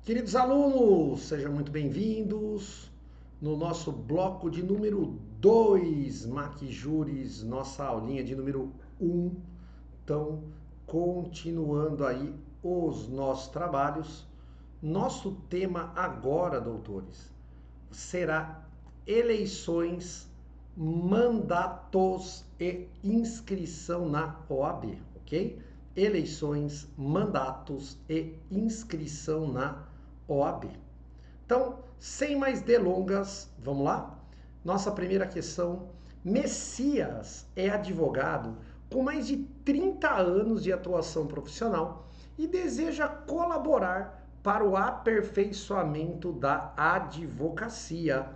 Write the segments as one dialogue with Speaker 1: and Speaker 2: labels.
Speaker 1: Queridos alunos, sejam muito bem-vindos no nosso bloco de número 2, Maquijuris, nossa aulinha de número 1. Então, continuando aí os nossos trabalhos, nosso tema agora, doutores, será eleições, mandatos e inscrição na OAB, ok? Eleições, mandatos e inscrição na OAB. Então, sem mais delongas, vamos lá? Nossa primeira questão. Messias é advogado com mais de 30 anos de atuação profissional e deseja colaborar para o aperfeiçoamento da advocacia.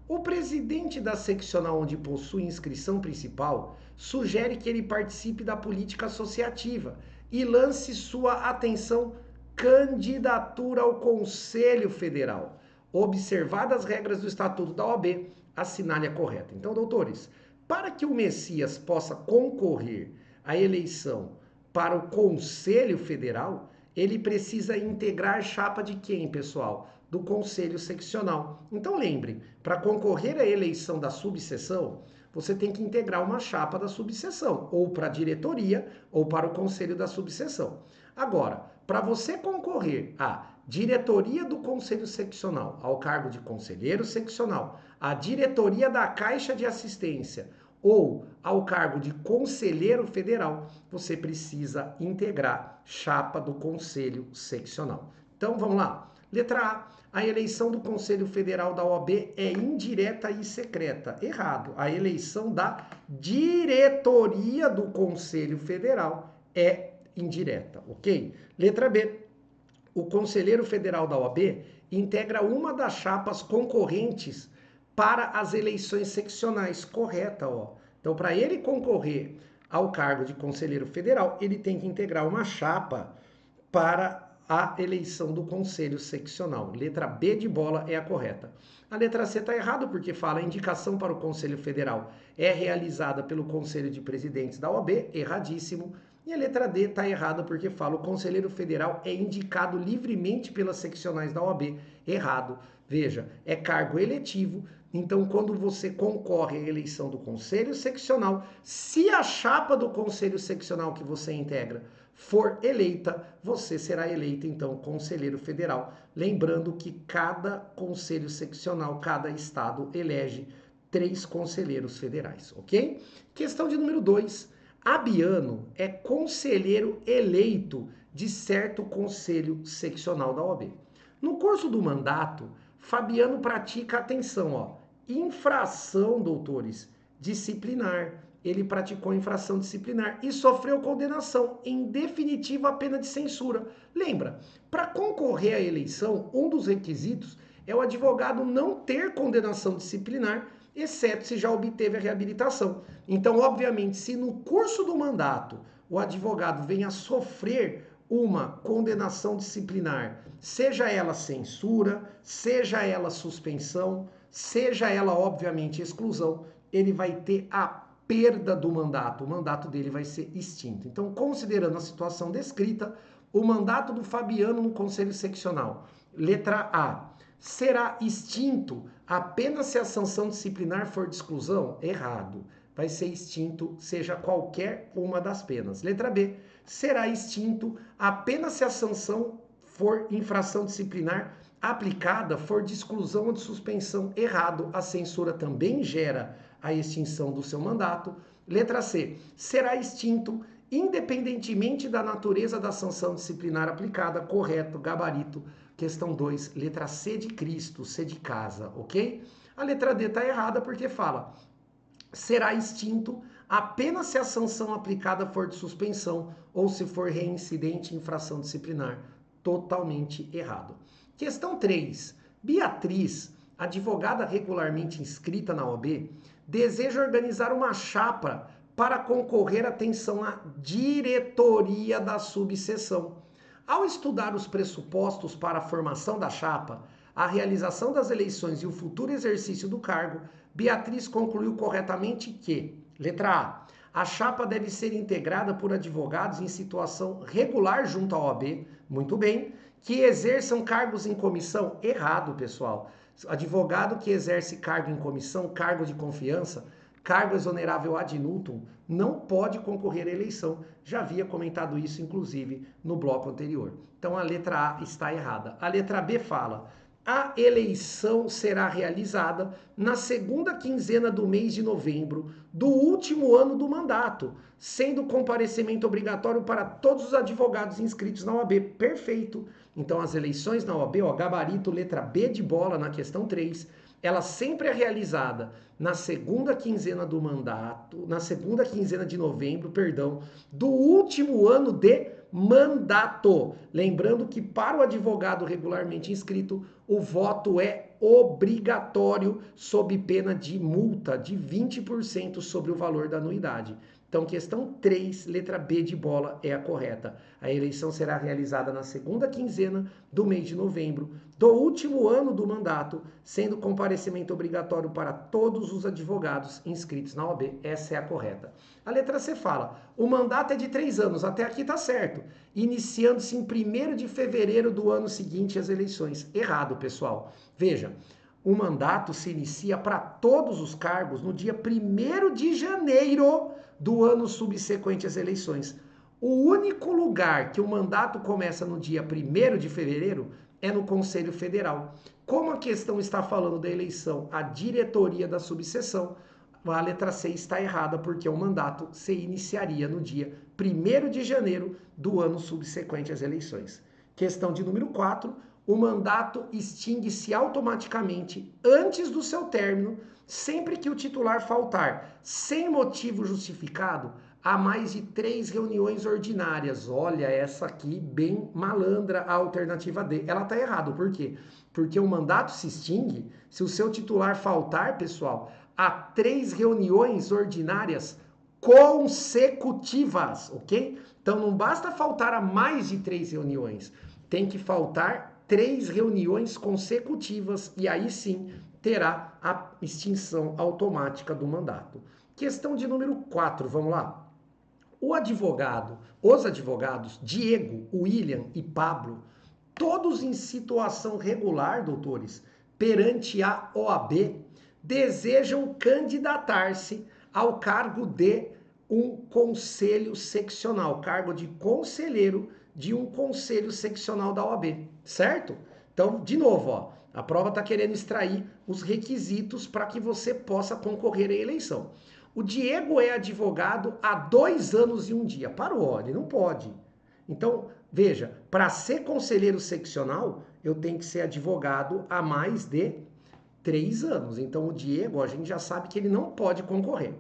Speaker 1: O presidente da seccional onde possui inscrição principal sugere que ele participe da política associativa e lance sua atenção candidatura ao Conselho Federal. Observadas as regras do Estatuto da OAB, assinale a correta. Então, doutores, para que o Messias possa concorrer à eleição para o Conselho Federal, ele precisa integrar chapa de quem, pessoal? Do Conselho Seccional. Então lembre, para concorrer à eleição da subseção, você tem que integrar uma chapa da subseção, ou para a diretoria, ou para o Conselho da subseção. Agora, para você concorrer à diretoria do Conselho Seccional, ao cargo de conselheiro seccional, à diretoria da Caixa de Assistência, ou ao cargo de conselheiro federal, você precisa integrar chapa do Conselho Seccional. Então vamos lá. Letra A eleição do Conselho Federal da OAB é indireta e secreta. Errado. A eleição da diretoria do Conselho Federal é indireta, ok? Letra B. O Conselheiro Federal da OAB integra uma das chapas concorrentes para as eleições seccionais. Correta, ó. Então, para ele concorrer ao cargo de Conselheiro Federal, ele tem que integrar uma chapa para a eleição do Conselho Seccional. Letra B de bola é a correta. A letra C está errada porque fala a indicação para o Conselho Federal é realizada pelo Conselho de Presidentes da OAB. Erradíssimo. E a letra D está errada porque fala o Conselheiro Federal é indicado livremente pelas seccionais da OAB. Errado. Veja, é cargo eletivo. Então, quando você concorre à eleição do Conselho Seccional, se a chapa do Conselho Seccional que você integra for eleita, você será eleito, então, conselheiro federal. Lembrando que cada conselho seccional, cada estado elege 3 conselheiros federais, ok? Questão de número 2. Abiano é conselheiro eleito de certo conselho seccional da OAB. No curso do mandato, Fabiano pratica, atenção, ó, infração, doutores, disciplinar. Ele praticou infração disciplinar e sofreu condenação, em definitiva a pena de censura. Lembra, para concorrer à eleição, um dos requisitos é o advogado não ter condenação disciplinar, exceto se já obteve a reabilitação. Então, obviamente, se no curso do mandato o advogado venha a sofrer uma condenação disciplinar, seja ela censura, seja ela suspensão, seja ela, obviamente, exclusão, ele vai ter a perda do mandato. O mandato dele vai ser extinto. Então, considerando a situação descrita, o mandato do Fabiano no Conselho Seccional, letra A, será extinto apenas se a sanção disciplinar for de exclusão? Errado. Vai ser extinto, seja qualquer uma das penas. Letra B, será extinto apenas se a sanção for infração disciplinar aplicada for de exclusão ou de suspensão. Errado. A censura também gera a extinção do seu mandato. Letra C, será extinto independentemente da natureza da sanção disciplinar aplicada. Correto, gabarito. Questão 2, letra C de Cristo, C de casa, ok? A letra D está errada porque fala será extinto apenas se a sanção aplicada for de suspensão ou se for reincidente em infração disciplinar. Totalmente errado. Questão 3. Beatriz, advogada regularmente inscrita na OAB, deseja organizar uma chapa para concorrer, atenção, à diretoria da subseção. Ao estudar os pressupostos para a formação da chapa, a realização das eleições e o futuro exercício do cargo, Beatriz concluiu corretamente que, letra A chapa deve ser integrada por advogados em situação regular junto à OAB, muito bem, Que exerçam cargos em comissão? Errado, pessoal. Advogado que exerce cargo em comissão, cargo de confiança, cargo exonerável ad nutum, não pode concorrer à eleição. Já havia comentado isso, inclusive, no bloco anterior. Então, a letra A está errada. A letra B fala: a eleição será realizada na segunda quinzena do mês de novembro do último ano do mandato, sendo comparecimento obrigatório para todos os advogados inscritos na OAB. Perfeito. Então, as eleições na OAB, ó, gabarito, letra B de bola na questão 3, ela sempre é realizada na segunda quinzena do mandato, na segunda quinzena de novembro, perdão, do último ano de mandato. Lembrando que para o advogado regularmente inscrito, o voto é obrigatório sob pena de multa de 20% sobre o valor da anuidade. Então, questão 3, letra B de bola, é a correta. A eleição será realizada na segunda quinzena do mês de novembro do último ano do mandato, sendo comparecimento obrigatório para todos os advogados inscritos na OAB. Essa é a correta. A letra C fala: o mandato é de 3 anos, até aqui tá certo, iniciando-se em 1º de fevereiro do ano seguinte às eleições. Errado, pessoal. Veja, o mandato se inicia para todos os cargos no dia 1º de janeiro do ano subsequente às eleições. O único lugar que o mandato começa no dia 1º de fevereiro é no Conselho Federal. Como a questão está falando da eleição à diretoria da subseção, a letra C está errada, porque o mandato se iniciaria no dia 1º de janeiro do ano subsequente às eleições. Questão de número 4. O mandato extingue-se automaticamente antes do seu término, sempre que o titular faltar, sem motivo justificado, a mais de 3 reuniões ordinárias. Olha, essa aqui bem malandra, a alternativa D. Ela está errada, por quê? Porque o mandato se extingue se o seu titular faltar, pessoal, a 3 reuniões ordinárias consecutivas, ok? Então não basta faltar a mais de 3 reuniões, tem que faltar 3 reuniões consecutivas e aí sim terá a extinção automática do mandato. Questão de número 4, vamos lá. Os advogados Diego, William e Pablo, todos em situação regular, doutores, perante a OAB, desejam candidatar-se ao cargo de um conselho seccional, cargo de conselheiro de um conselho seccional da OAB, certo? Então, de novo, ó, a prova está querendo extrair os requisitos para que você possa concorrer à eleição. O Diego é advogado há 2 anos e 1 dia. Parou, ele não pode. Então, veja, para ser conselheiro seccional, eu tenho que ser advogado há mais de 3 anos. Então, o Diego, a gente já sabe que ele não pode concorrer.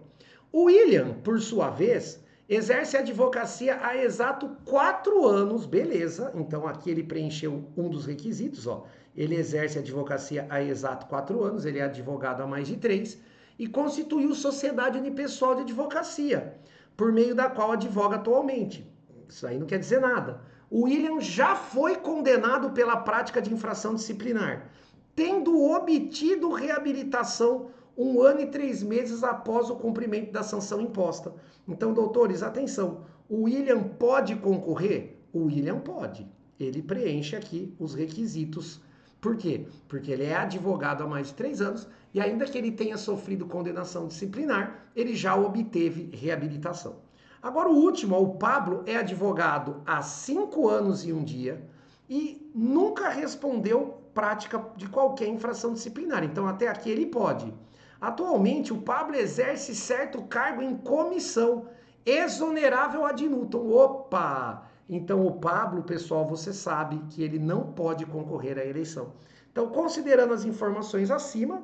Speaker 1: O William, por sua vez, exerce a advocacia há exato 4 anos, beleza. Então, aqui ele preencheu um dos requisitos, ó. Ele exerce a advocacia há exato 4 anos, ele é advogado há mais de 3 e constituiu sociedade unipessoal de advocacia, por meio da qual advoga atualmente. Isso aí não quer dizer nada. O William já foi condenado pela prática de infração disciplinar, tendo obtido reabilitação 1 ano e 3 meses após o cumprimento da sanção imposta. Então, doutores, atenção. O William pode concorrer? O William pode. Ele preenche aqui os requisitos. Por quê? Porque ele é advogado há mais de 3 anos e ainda que ele tenha sofrido condenação disciplinar, ele já obteve reabilitação. Agora o último, o Pablo, é advogado há 5 anos e 1 dia e nunca respondeu prática de qualquer infração disciplinar. Então até aqui ele pode. Atualmente o Pablo exerce certo cargo em comissão, exonerável ad nutum. Opa! Então o Pablo, pessoal, você sabe que ele não pode concorrer à eleição. Então, considerando as informações acima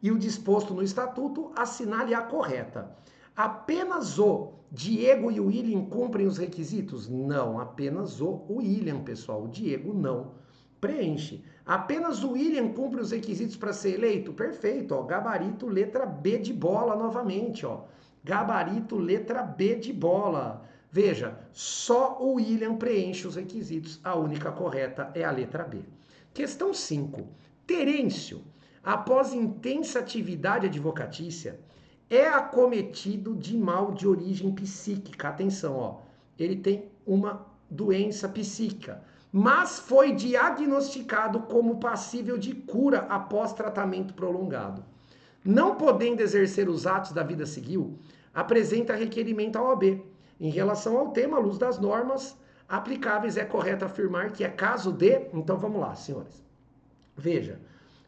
Speaker 1: e o disposto no estatuto, assinale a correta. Apenas o Diego e o William cumprem os requisitos? Não, apenas o William, pessoal. O Diego não preenche. Apenas o William cumpre os requisitos para ser eleito? Perfeito, ó. Gabarito, letra B de bola novamente, ó. Gabarito, letra B de bola. Veja, só o William preenche os requisitos. A única correta é a letra B. Questão 5. Terêncio, após intensa atividade advocatícia, é acometido de mal de origem psíquica. Atenção, ó. Ele tem uma doença psíquica. mas foi diagnosticado como passível de cura após tratamento prolongado. Não podendo exercer os atos da vida civil, apresenta requerimento à OAB. Em relação ao tema, à luz das normas aplicáveis, é correto afirmar que é caso de... Então vamos lá, senhores. Veja,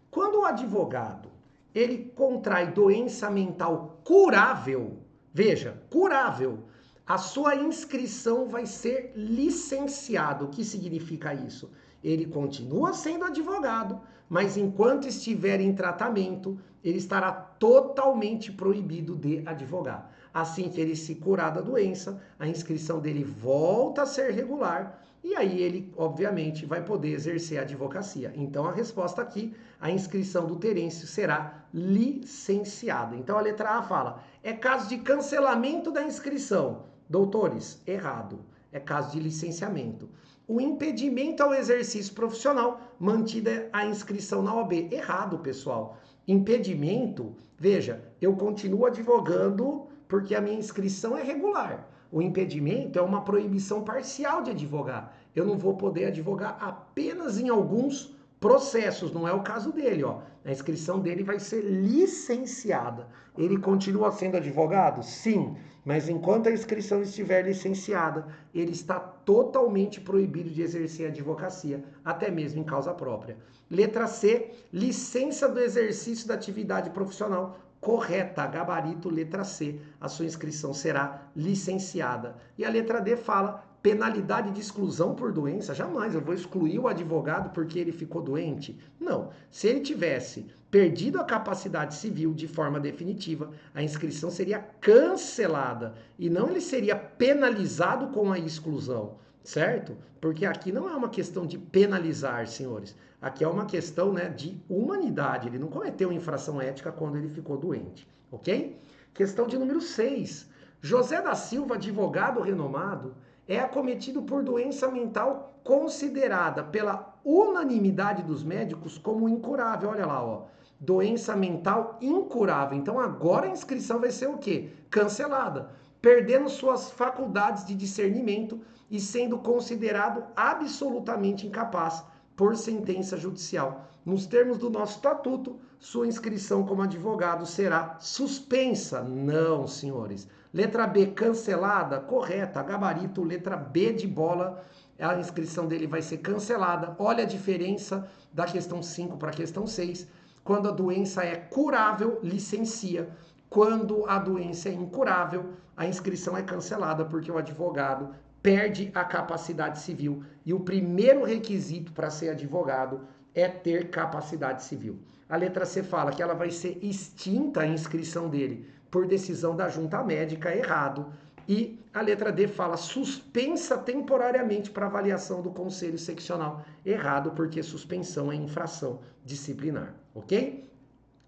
Speaker 1: quando o advogado ele contrai doença mental curável, veja, curável, a sua inscrição vai ser licenciada. O que significa isso? Ele continua sendo advogado, mas enquanto estiver em tratamento, ele estará totalmente proibido de advogar. Assim que ele se curar da doença, a inscrição dele volta a ser regular e aí ele, obviamente, vai poder exercer a advocacia. Então, a resposta aqui, a inscrição do Terêncio será licenciada. Então, a letra A fala, é caso de cancelamento da inscrição. Doutores, errado. É caso de licenciamento. O impedimento ao exercício profissional, mantida a inscrição na OAB. Errado, pessoal. Impedimento, veja, eu continuo advogando porque a minha inscrição é regular. O impedimento é uma proibição parcial de advogar. Eu não vou poder advogar apenas em alguns processos, não é o caso dele, ó. A inscrição dele vai ser licenciada. Ele continua sendo advogado? Sim, mas enquanto a inscrição estiver licenciada, ele está totalmente proibido de exercer a advocacia, até mesmo em causa própria. Letra C, licença do exercício da atividade profissional. Correta, gabarito, letra C, a sua inscrição será licenciada. E a letra D fala penalidade de exclusão por doença. Jamais eu vou excluir o advogado porque ele ficou doente. Não, se ele tivesse perdido a capacidade civil de forma definitiva, a inscrição seria cancelada e não ele seria penalizado com a exclusão, certo? Porque aqui não é uma questão de penalizar, senhores. Aqui é uma questão, né, de humanidade. Ele não cometeu infração ética quando ele ficou doente, ok? Questão de número 6. José da Silva, advogado renomado, é acometido por doença mental considerada pela unanimidade dos médicos como incurável. Olha lá, ó. Doença mental incurável. Então agora a inscrição vai ser o quê? Cancelada. Perdendo suas faculdades de discernimento e sendo considerado absolutamente incapaz por sentença judicial. Nos termos do nosso estatuto, sua inscrição como advogado será suspensa. Não, senhores. Letra B, cancelada? Correta. Gabarito, letra B de bola, a inscrição dele vai ser cancelada. Olha a diferença da questão 5 para a questão 6. Quando a doença é curável, licencia. Quando a doença é incurável, a inscrição é cancelada porque o advogado perde a capacidade civil. E o primeiro requisito para ser advogado é ter capacidade civil. A letra C fala que ela vai ser extinta a inscrição dele por decisão da junta médica, errado. E a letra D fala suspensa temporariamente para avaliação do conselho seccional, errado, porque suspensão é infração disciplinar, ok?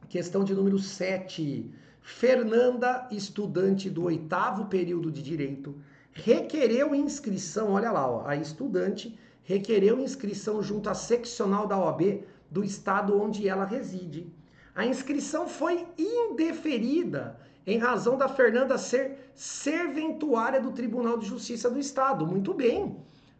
Speaker 1: Questão de número 7. Fernanda, estudante do 8º período de Direito, requereu inscrição, olha lá, ó, a estudante requereu inscrição junto à seccional da OAB do estado onde ela reside. A inscrição foi indeferida em razão da Fernanda ser serventuária do Tribunal de Justiça do Estado. Muito bem.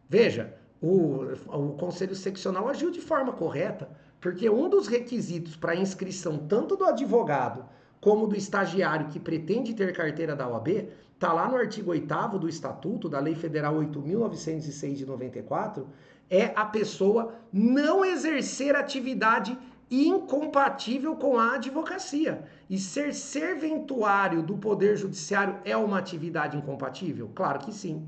Speaker 1: Veja, o Conselho Seccional agiu de forma correta, porque um dos requisitos para a inscrição tanto do advogado como do estagiário que pretende ter carteira da OAB, está lá no artigo 8º do Estatuto da Lei Federal 8.906 de 94, é a pessoa não exercer atividade incompatível com a advocacia. E ser serventuário do Poder Judiciário é uma atividade incompatível? Claro que sim.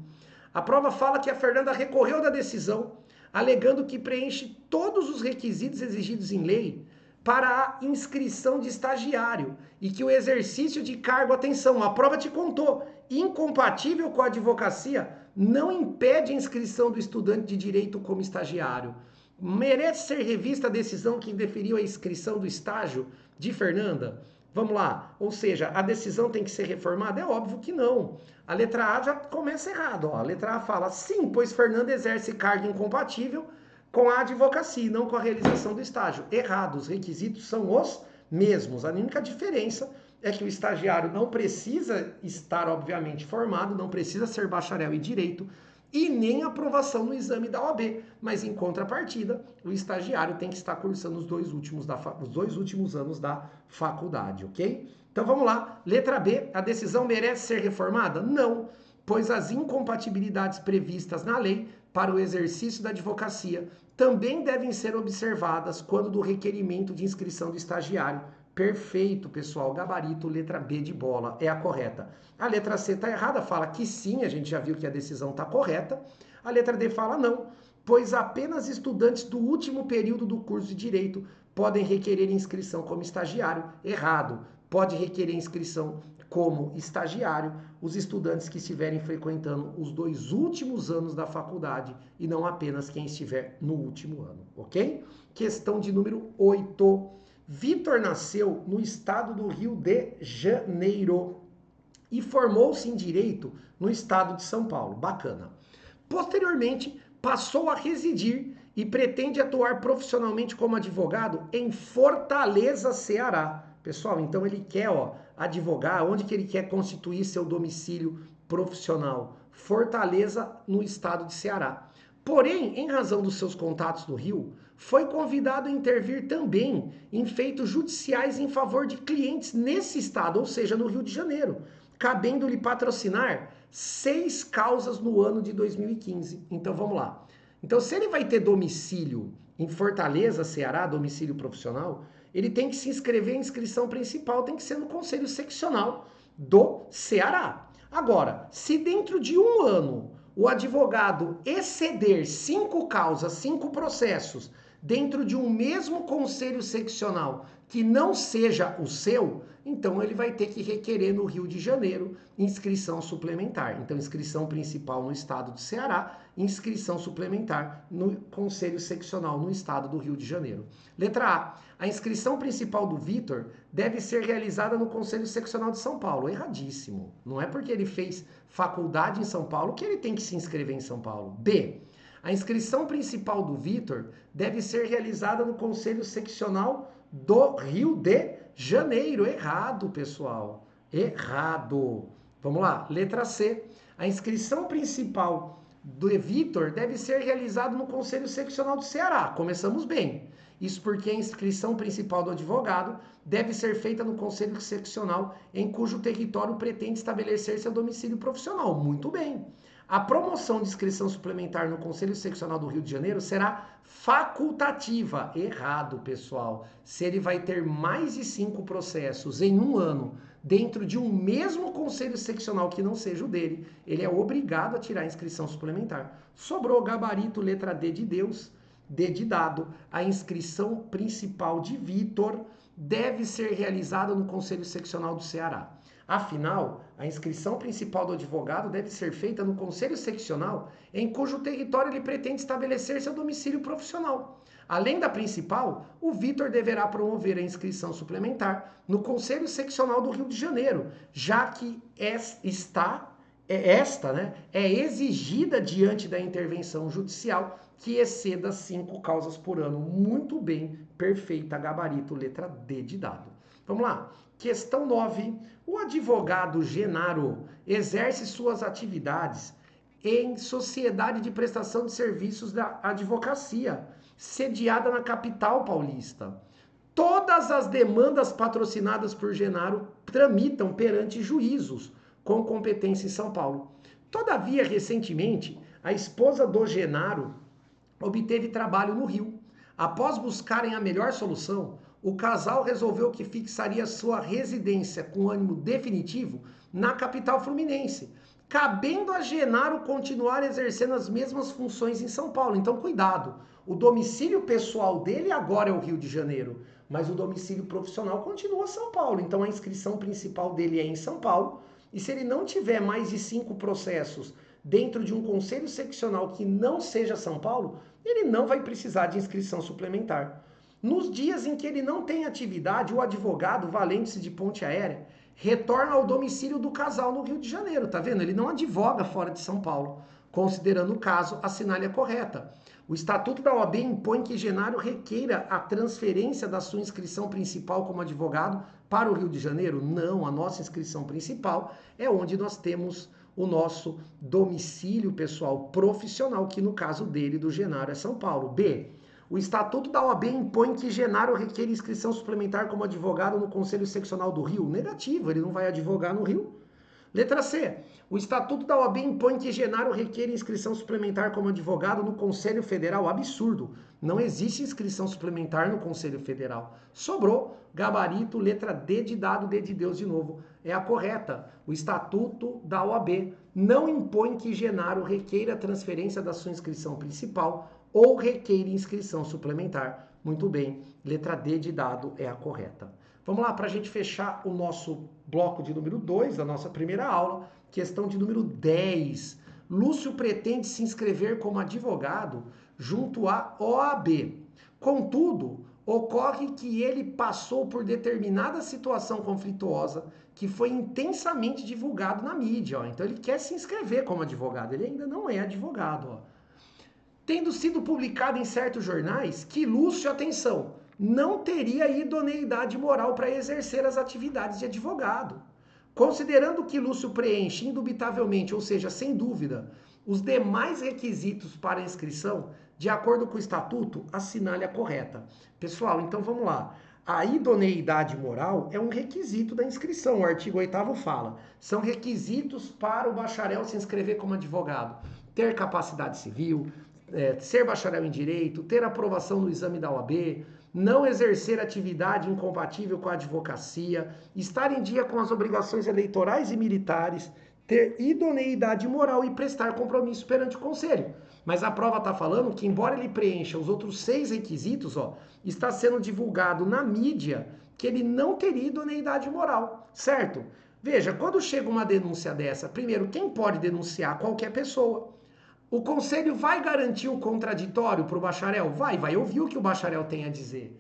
Speaker 1: A prova fala que a Fernanda recorreu da decisão, alegando que preenche todos os requisitos exigidos em lei para a inscrição de estagiário e que o exercício de cargo, atenção, a prova te contou, incompatível com a advocacia, não impede a inscrição do estudante de direito como estagiário. Merece ser revista a decisão que indeferiu a inscrição do estágio de Fernanda? Vamos lá, ou seja, a decisão tem que ser reformada? É óbvio que não. A letra A já começa errado, ó. A letra A fala, sim, pois Fernanda exerce cargo incompatível com a advocacia, não com a realização do estágio. Errado, os requisitos são os mesmos. A única diferença é que o estagiário não precisa estar, obviamente, formado, não precisa ser bacharel em direito, e nem aprovação no exame da OAB. Mas, em contrapartida, o estagiário tem que estar cursando os dois últimos anos da faculdade, ok? Então, vamos lá. Letra B, a decisão merece ser reformada? Não, pois as incompatibilidades previstas na lei para o exercício da advocacia também devem ser observadas quando do requerimento de inscrição do estagiário. Perfeito, pessoal. Gabarito, letra B de bola, é a correta. A letra C está errada, fala que sim, a gente já viu que a decisão está correta. A letra D fala não, pois apenas estudantes do último período do curso de Direito podem requerer inscrição como estagiário. Errado. Pode requerer inscrição como estagiário os estudantes que estiverem frequentando os 2 últimos anos da faculdade e não apenas quem estiver no último ano, ok? Questão de número 8. Vitor nasceu no estado do Rio de Janeiro e formou-se em Direito no estado de São Paulo. Bacana. Posteriormente, passou a residir e pretende atuar profissionalmente como advogado em Fortaleza, Ceará. Pessoal, então ele quer advogar, onde que ele quer constituir seu domicílio profissional? Fortaleza, no estado de Ceará. Porém, em razão dos seus contatos no Rio, foi convidado a intervir também em feitos judiciais em favor de clientes nesse estado, ou seja, no Rio de Janeiro, cabendo-lhe patrocinar 6 causas no ano de 2015. Então vamos lá. Então, se ele vai ter domicílio em Fortaleza, Ceará, domicílio profissional, ele tem que se inscrever, a inscrição principal tem que ser no Conselho Seccional do Ceará. Agora, se dentro de um ano o advogado exceder 5 causas, 5 processos, dentro de um mesmo Conselho Seccional que não seja o seu, então ele vai ter que requerer no Rio de Janeiro inscrição suplementar. Então, inscrição principal no estado do Ceará, inscrição suplementar no Conselho Seccional no estado do Rio de Janeiro. Letra A. A inscrição principal do Vitor deve ser realizada no Conselho Seccional de São Paulo. Erradíssimo. Não é porque ele fez faculdade em São Paulo que ele tem que se inscrever em São Paulo. B. A inscrição principal do Vitor deve ser realizada no Conselho Seccional do Rio de Janeiro. Errado, pessoal. Errado. Vamos lá. Letra C. A inscrição principal do Vitor deve ser realizada no Conselho Seccional do Ceará. Começamos bem. Isso porque a inscrição principal do advogado deve ser feita no Conselho Seccional em cujo território pretende estabelecer seu domicílio profissional. Muito bem. A promoção de inscrição suplementar no Conselho Seccional do Rio de Janeiro será facultativa. Errado, pessoal. Se ele vai ter mais de 5 processos em um ano dentro de um mesmo Conselho Seccional que não seja o dele, ele é obrigado a tirar a inscrição suplementar. Sobrou gabarito, letra D de Deus, D de dado. A inscrição principal de Vitor deve ser realizada no Conselho Seccional do Ceará. Afinal, a inscrição principal do advogado deve ser feita no Conselho Seccional em cujo território ele pretende estabelecer seu domicílio profissional. Além da principal, o Vitor deverá promover a inscrição suplementar no Conselho Seccional do Rio de Janeiro, já que esta é exigida diante da intervenção judicial que exceda 5 causas por ano. Muito bem, perfeita, gabarito, letra D de dado. Vamos lá. Questão 9. O advogado Genaro exerce suas atividades em sociedade de prestação de serviços da advocacia, sediada na capital paulista. Todas as demandas patrocinadas por Genaro tramitam perante juízos com competência em São Paulo. Todavia, recentemente, a esposa do Genaro obteve trabalho no Rio. Após buscarem a melhor solução, o casal resolveu que fixaria sua residência com ânimo definitivo na capital fluminense, cabendo a Genaro continuar exercendo as mesmas funções em São Paulo. Então, cuidado, o domicílio pessoal dele agora é o Rio de Janeiro, mas o domicílio profissional continua São Paulo. Então, a inscrição principal dele é em São Paulo, e se ele não tiver mais de 5 processos dentro de um conselho seccional que não seja São Paulo, ele não vai precisar de inscrição suplementar. Nos dias em que ele não tem atividade, o advogado, valendo-se de ponte aérea, retorna ao domicílio do casal no Rio de Janeiro, tá vendo? Ele não advoga fora de São Paulo. Considerando o caso, assinale a correta. O Estatuto da OAB impõe que Genaro requeira a transferência da sua inscrição principal como advogado para o Rio de Janeiro? Não, a nossa inscrição principal é onde nós temos o nosso domicílio pessoal profissional, que no caso dele, do Genaro, é São Paulo. B. O Estatuto da OAB impõe que Genaro requer inscrição suplementar como advogado no Conselho Seccional do Rio? Negativo, ele não vai advogar no Rio. Letra C. O Estatuto da OAB impõe que Genaro requer inscrição suplementar como advogado no Conselho Federal. Absurdo. Não existe inscrição suplementar no Conselho Federal. Sobrou gabarito, letra D de dado, D de Deus de novo. É a correta. O Estatuto da OAB não impõe que Genaro requeira a transferência da sua inscrição principal ou requeira inscrição suplementar. Muito bem. Letra D de dado é a correta. Vamos lá, para a gente fechar o nosso bloco de número 2, da nossa primeira aula, questão de número 10. Lúcio pretende se inscrever como advogado junto à OAB. Contudo, ocorre que ele passou por determinada situação conflituosa que foi intensamente divulgado na mídia. Ó. Então ele quer se inscrever como advogado, ele ainda não é advogado. Ó. Tendo sido publicado em certos jornais que Lúcio, atenção, não teria idoneidade moral para exercer as atividades de advogado. Considerando que Lúcio preenche indubitavelmente, ou seja, sem dúvida, os demais requisitos para inscrição, de acordo com o estatuto, assinale a correta. Pessoal, então vamos lá. A idoneidade moral é um requisito da inscrição, o artigo 8º fala. São requisitos para o bacharel se inscrever como advogado. Ter capacidade civil, ser bacharel em direito, ter aprovação no exame da OAB, não exercer atividade incompatível com a advocacia, estar em dia com as obrigações eleitorais e militares, ter idoneidade moral e prestar compromisso perante o Conselho. Mas a prova está falando que, embora ele preencha os outros 6 requisitos, ó, está sendo divulgado na mídia que ele não teria idoneidade moral, certo? Veja, quando chega uma denúncia dessa, primeiro, quem pode denunciar? Qualquer pessoa. O conselho vai garantir o contraditório para o bacharel? Vai ouvir o que o bacharel tem a dizer.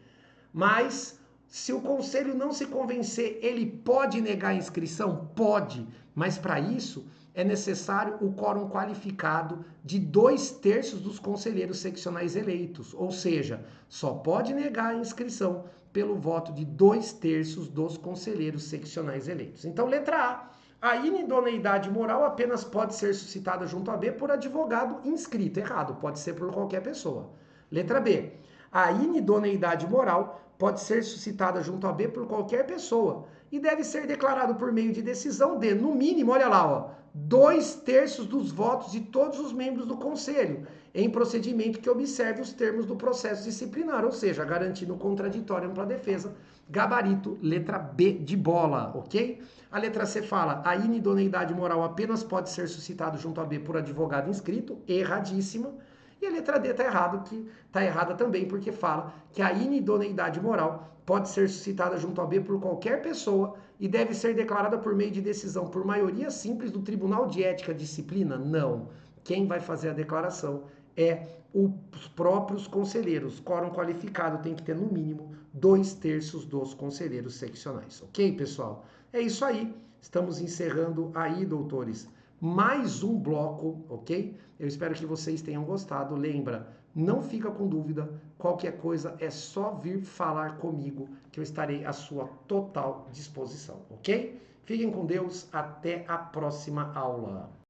Speaker 1: Mas, se o conselho não se convencer, ele pode negar a inscrição? Pode. Mas, para isso, é necessário o quórum qualificado de 2/3 dos conselheiros seccionais eleitos. Ou seja, só pode negar a inscrição pelo voto de 2/3 dos conselheiros seccionais eleitos. Então, letra A. A inidoneidade moral apenas pode ser suscitada junto a B por advogado inscrito. Errado, pode ser por qualquer pessoa. Letra B. A inidoneidade moral pode ser suscitada junto a B por qualquer pessoa e deve ser declarado por meio de decisão de, no mínimo, olha lá, ó, 2/3 dos votos de todos os membros do conselho, em procedimento que observe os termos do processo disciplinar, ou seja, garantindo o contraditório para a defesa. Gabarito, letra B de bola, ok? A letra C fala, a inidoneidade moral apenas pode ser suscitada junto a B por advogado inscrito, erradíssima. E a letra D está errado, que está errada também, porque fala que a inidoneidade moral pode ser suscitada junto a B por qualquer pessoa e deve ser declarada por meio de decisão por maioria simples do Tribunal de Ética e Disciplina? Não. Quem vai fazer a declaração é os próprios conselheiros. Quórum qualificado tem que ter, no mínimo, 2/3 dos conselheiros seccionais. Ok, pessoal? É isso aí. Estamos encerrando aí, doutores, mais um bloco, ok? Eu espero que vocês tenham gostado. Lembra, não fica com dúvida. Qualquer coisa é só vir falar comigo que eu estarei à sua total disposição, ok? Fiquem com Deus. Até a próxima aula.